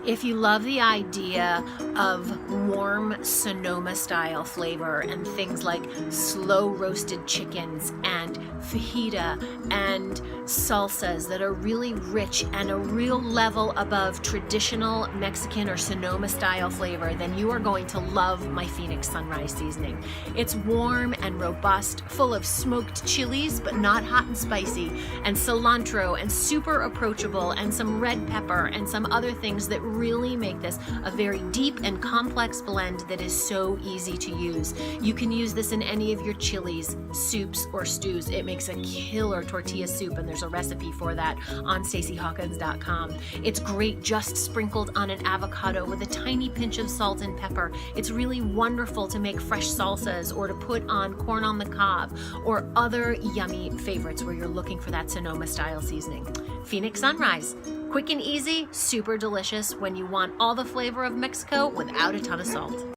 If you love the idea of warm Sonoma style flavor and things like slow roasted chickens and fajita and salsas that are really rich and a real level above traditional Mexican or Sonoma style flavor, then you are going to love my Phoenix Sunrise seasoning. It's warm and robust, full of smoked chilies, but not hot and spicy, and cilantro, and super approachable, and some red pepper and some other things that really make this a very deep and complex blend that is so easy to use. You can use this in any of your chilies, soups, or stews. It makes a killer tortilla soup, and there's a recipe for that on StaceyHawkins.com. It's great just sprinkled on an avocado with a tiny pinch of salt and pepper. It's really wonderful to make fresh salsas or to put on corn on the cob or other yummy favorites where you're looking for that Sonoma style seasoning. Phoenix Sunrise. Quick and easy, super delicious when you want all the flavor of Mexico without a ton of salt.